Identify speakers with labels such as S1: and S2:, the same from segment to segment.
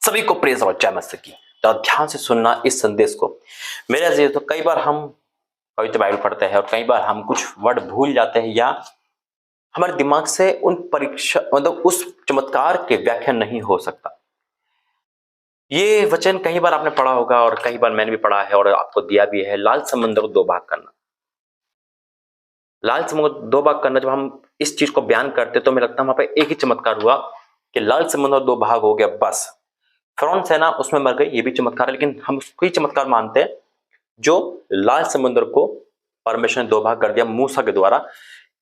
S1: सभी को प्रेज और जय मसीह की। तो ध्यान से सुनना इस संदेश को। मेरे अजीज, तो कई बार हम पवित्र बाइबल पढ़ते हैं और कई बार हम कुछ वर्ड भूल जाते हैं या हमारे दिमाग से उन परीक्षा मतलब उस चमत्कार के व्याख्या नहीं हो सकता। ये वचन कई बार आपने पढ़ा होगा और कई बार मैंने भी पढ़ा है और आपको दिया भी है। लाल समुद्र को दो भाग करना। लाल समुद्र दो भाग करना, जब हम इस चीज को बयान करते तो मुझे लगता है वहां पे एक ही चमत्कार हुआ कि लाल समुद्र दो भाग हो गया, बस। फिरौन सेना उसमें मर गई, ये भी चमत्कार है, लेकिन हम उसको ही चमत्कार मानते हैं जो लाल समुद्र को परमेश्वर ने दो भाग कर दिया मूसा के द्वारा।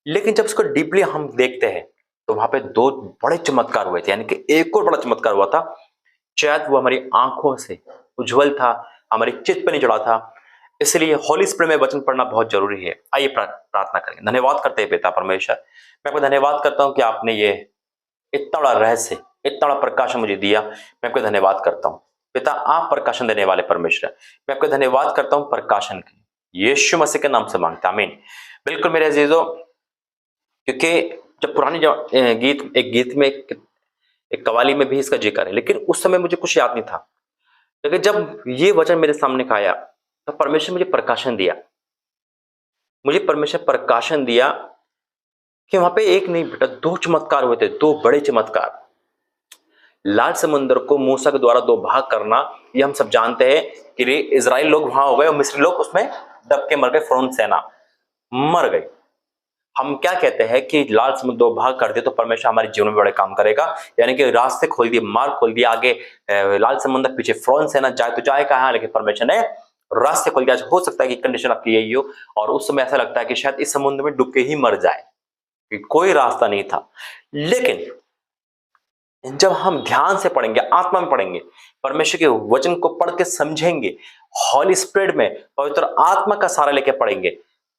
S1: लेकिन जब उसको डीपली हम देखते हैं तो वहां पे दो बड़े चमत्कार हुए थे, यानी कि एक और बड़ा चमत्कार हुआ था। शायद वो हमारी आंखों से उज्जवल था, हमारी चित्त पर नहीं चढ़ा था। इसलिए होली स्पिरिट में वचन पढ़ना बहुत जरूरी है। आइए प्रार्थना करेंगे। धन्यवाद करते हैं पिता परमेश्वर, मैं आपको धन्यवाद करता हूं कि आपने ये इतना बड़ा रहस्य, इतना बड़ा प्रकाशन मुझे दिया। मैं आपको धन्यवाद करता हूँ पिता, आप प्रकाशन देने वाले परमेश्वर। मैं आपको धन्यवाद करता हूँ प्रकाशन के, यीशु मसीह के नाम से मांगता, आमीन। बिल्कुल मेरे अजीजों, क्योंकि जब पुरानी गीत, एक गीत में एक कवाली में भी इसका जिक्र है, लेकिन उस समय मुझे कुछ याद नहीं था। लेकिन जब ये वचन मेरे सामने का आया तो परमेश्वर मुझे प्रकाशन दिया। मुझे परमेश्वर प्रकाशन दिया कि वहां पे एक नहीं बेटा, दो चमत्कार हुए थे, दो बड़े चमत्कार। लाल समुद्र को मूसा के द्वारा दो भाग करना, ये हम सब जानते हैं कि इजराइल लोग वहां हो गए और मिस्री लोग उसमें दब के मर गए, फिरौन सेना मर गई। हम क्या कहते हैं कि लाल समुद्र दो भाग कर दे तो परमेश्वर हमारे जीवन में बड़े काम करेगा, यानी कि रास्ते खोल दिए, मार्ग खोल दिया। आगे लाल समुद्र, पीछे फिरौन सेना जाए तो जाए कहां, लेकिन परमेश्वर ने रास्ते खोल दिया। हो सकता है कि कंडीशन आपकी यही हो और उस समय ऐसा लगता है कि शायद इस समुद्र में डूब के ही मर जाए, कोई रास्ता नहीं था। लेकिन जब हम ध्यान से पढ़ेंगे, आत्मा में पढ़ेंगे, परमेश्वर के वचन को पढ़ के समझेंगे, हॉली स्पिरिट में पवित्र आत्मा का सहारा लेके पढ़ेंगे,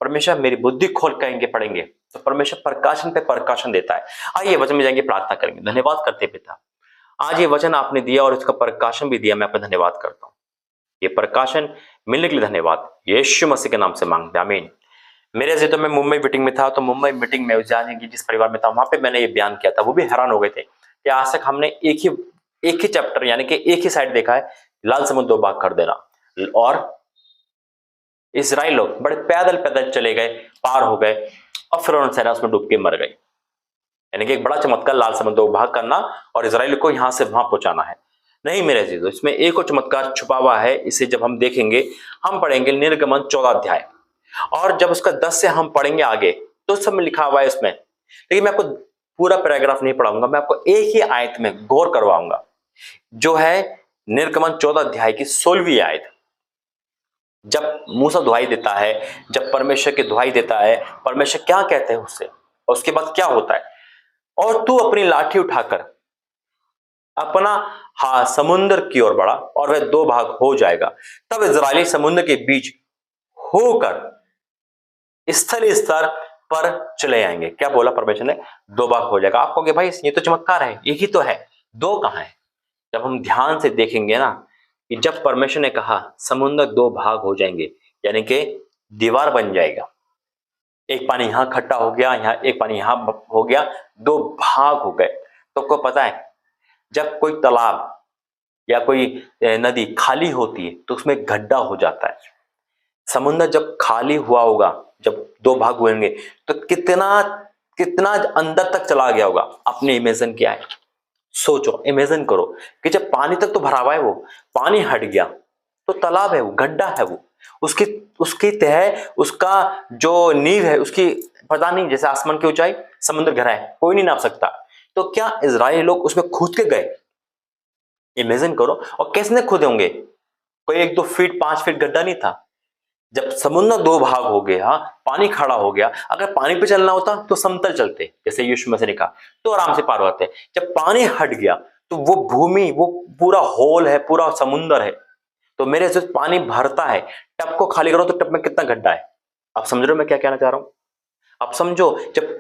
S1: परमेश्वर मेरी बुद्धि खोल कहेंगे पढ़ेंगे, तो परमेश्वर प्रकाशन पे प्रकाशन देता है। आइए वचन में जाएंगे, प्रार्थना करेंगे। धन्यवाद करते पिता, आज ये वचन आपने दिया और इसका प्रकाशन भी दिया, मैं आपका धन्यवाद करता हूँ। ये प्रकाशन मिलने के लिए धन्यवाद, यीशु मसीह के नाम से मांगते हैं, आमीन। मेरे से तो मैं मुंबई मीटिंग में था, तो मुंबई मीटिंग में जिस परिवार में था वहां पे मैंने ये बयान किया था। वो भी हैरान हो गए थे कि आज तक हमने एक ही चैप्टर यानी कि एक ही साइड देखा है, लाल समुद्र दो भाग कर देना। और इजराइल लोग बड़े पैदल पैदल चले गए, पार हो गए और फिरौन सेना उसमें डूब के मर गई। यानी कि एक बड़ा चमत्कार, लाल समुद्र दो भाग करना और इजराइल को यहां से वहां पहुंचाना है। नहीं मेरे चीजों, इसमें एक और चमत्कार छुपा हुआ है। इसे जब हम देखेंगे, हम पढ़ेंगे निर्गमन 14 अध्याय, और जब उसका 10 से हम पढ़ेंगे आगे तो सब में लिखा हुआ है इसमें। लेकिन मैं आपको पूरा पैराग्राफ नहीं पढ़ाऊंगा, मैं आपको एक ही आयत में गौर करवाऊंगा, जो है निर्गमन 14 अध्याय की 16वीं आयत। जब मूसा दुहाई देता है, जब परमेश्वर की दुहाई देता है, परमेश्वर क्या कहते हैं उससे और उसके बाद क्या होता है, और तू अपनी लाठी उठाकर अपना हाथ समुद्र की ओर बढ़ा और वह दो भाग हो जाएगा। तब इजरायली समुद्र के बीच होकर स्थलीय स्तर पर चले आएंगे। क्या बोला परमेश्वर ने? दो भाग हो जाएगा। आप कहोगे भाई ये तो चमत्कार है, एक ही तो है, दो कहां है? जब हम ध्यान से देखेंगे ना, कि जब परमेश्वर ने कहा समुद्र दो भाग हो जाएंगे, यानी कि दीवार बन जाएगा, एक पानी यहां इकट्ठा हो गया, यहां एक पानी यहां हो गया, दो भाग हो गए। तो आपको पता है, जब कोई तालाब या कोई नदी खाली होती है तो उसमें गड्ढा हो जाता है। समुद्र जब खाली हुआ होगा, जब दो भाग हुएंगे, तो कितना कितना अंदर तक चला गया होगा। आपने इमेजिन किया है? सोचो, इमेजिन करो कि जब पानी तक तो भरा हुआ है, वो पानी हट गया तो तालाब है, वो गड्ढा है, वो उसकी उसकी तह, उसका जो नींव है, उसकी पता नहीं, जैसे आसमान की ऊंचाई, समुद्र गहरा है, कोई नहीं नाप सकता। तो क्या इजराइली लोग उसमें कूद के गए? इमेजिन करो। और कैसे खुदे होंगे? कोई 1-2 फीट 5 फीट गड्ढा नहीं था। जब समुद्र दो भाग हो गया, पानी खड़ा हो गया, अगर पानी पे चलना होता तो समतल चलते, जैसे यीशु मसीह ने कहा, तो आराम से पार होते। जब पानी हट गया तो वो भूमि, वो पूरा होल है, पूरा समुद्र है। तो मेरे से पानी भरता है, टब को खाली करो तो टब में कितना गड्ढा है। आप समझ रहे हो मैं क्या कहना चाह रहा हूं? आप समझो, जब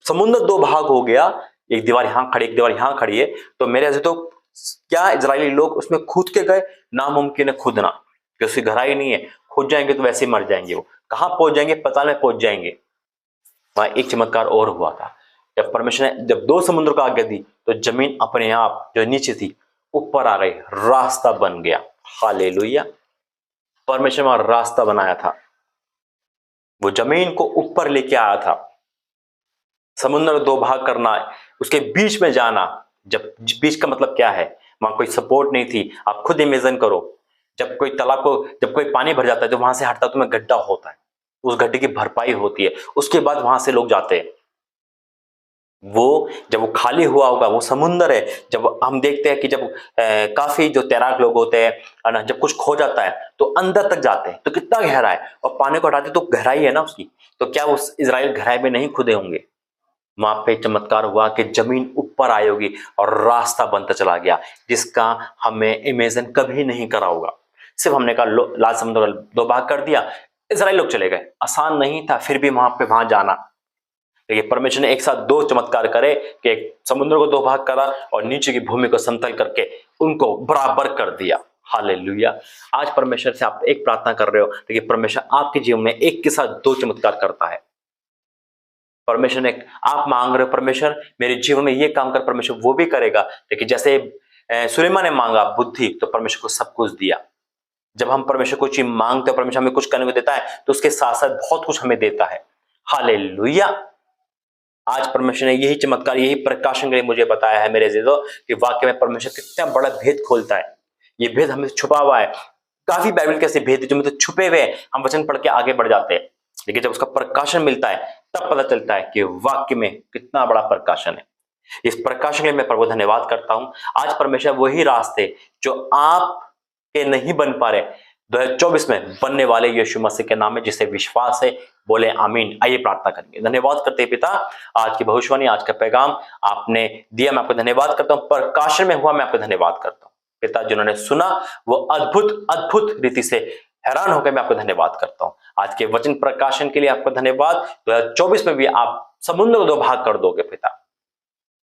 S1: समुद्र दो भाग हो गया, एक दीवार यहां खड़ी, एक दीवार यहां खड़ी है, तो मेरे से तो क्या इजरायली लोग उसमें कूद के गए? नामुमकिन है खुदना, क्योंकि उसकी गहराई नहीं है। खुद जाएंगे तो वैसे ही मर जाएंगे। वो कहां पहुंच जाएंगे? पता नहीं पहुंच जाएंगे। वहां एक चमत्कार और हुआ था, जब परमेश्वर ने जब दो समुद्र को आज्ञा दी तो जमीन अपने आप जो नीचे थी ऊपर आ गई, रास्ता बन गया। हालेलुया। परमेश्वर ने रास्ता बनाया था, वो जमीन को ऊपर लेके आया था। समुद्र दो भाग करना, उसके बीच में जाना। जब बीच का मतलब क्या है, वहां कोई सपोर्ट नहीं थी। आप खुद इमेजिन करो, जब कोई तालाब को, जब कोई पानी भर जाता है तो वहां से हटता तो में गड्ढा होता है, उस गड्ढे की भरपाई होती है, उसके बाद वहां से लोग जाते हैं। वो जब वो खाली हुआ होगा, वो समुंदर है। जब हम देखते हैं कि जब काफी जो तैराक लोग होते हैं ना, जब कुछ खो जाता है तो अंदर तक जाते हैं, तो कितना गहरा है, और पानी को हटाते तो गहराई है ना उसकी, तो क्या उस इजराइल गहराई में नहीं खुदे होंगे? वहां पे चमत्कार हुआ कि जमीन ऊपर आई होगी और रास्ता बनता चला गया, जिसका हमें इमेजिन कभी नहीं करा होगा। सिर्फ हमने कहा लाल समुद्र दो भाग कर दिया, इजराइल लोग चले गए। आसान नहीं था फिर भी वहां जाना, लेकिन परमेश्वर ने एक साथ दो चमत्कार करे कि एक समुद्र को दो भाग करा और नीचे की भूमि को समतल करके उनको बराबर कर दिया। हालेलुया। आज परमेश्वर से आप एक प्रार्थना कर रहे हो, लेकिन परमेश्वर आपके जीवन में एक के साथ दो चमत्कार करता है। परमेश्वर ने, आप मांग रहे हो परमेश्वर मेरे जीवन में ये काम कर, परमेश्वर वो भी करेगा। लेकिन जैसे सुलेमान ने मांगा बुद्धि, तो परमेश्वर को सब कुछ दिया। जब हम परमेश्वर को चीज मांगते हैं, परमेश्वर हमें कुछ करने को देता है, तो उसके साथ साथ बहुत कुछ हमें देता है। हालेलुया। आज परमेश्वर ने यही चमत्कार, यही प्रकाशन के लिए मुझे बताया है मेरे अजीजों, कि वाकई में परमेश्वर कितना बड़ा भेद खोलता है। ये भेद हमें छुपा हुआ है। काफी बाइबल के ऐसे भेद जो मतलब छुपे हुए हैं, हम वचन पढ़ के आगे बढ़ जाते हैं, लेकिन जब उसका प्रकाशन मिलता है तब पता चलता है कि वाक्य में कितना बड़ा प्रकाशन है। इस प्रकाशन के लिए मैं प्रभु धन्यवाद करता हूं। आज परमेश्वर वही रास्ते जो आप के नहीं बन पा रहे, 2024 में बनने वाले यीशु मसीह के नाम में जिसे विश्वास है, बोले आमीन। आइए प्रार्थना करेंगे। धन्यवाद करते हैं पिता, आज की भविष्यवाणी, आज का पैगाम आपने दिया, मैं आपको धन्यवाद करता हूं। प्रकाशन में हुआ, मैं आपको धन्यवाद करता हूं पिता। जिन्होंने सुना वो अद्भुत अद्भुत रीति से हैरान होकर, मैं आपको धन्यवाद करता हूं। आज के वचन प्रकाशन के लिए आपका धन्यवाद। 2024 में भी आप समुद्र को दो भाग कर दोगे पिता,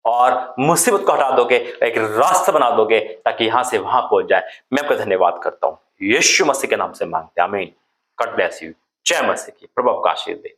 S1: और मुसीबत को हटा दोगे, एक रास्ता बना दोगे ताकि यहां से वहां पहुंच जाए। मैं आपका धन्यवाद करता हूं, यीशु मसीह के नाम से मांगते हैं, आमीन। God bless you. जय मसीह की। प्रभु आपको आशीष दे।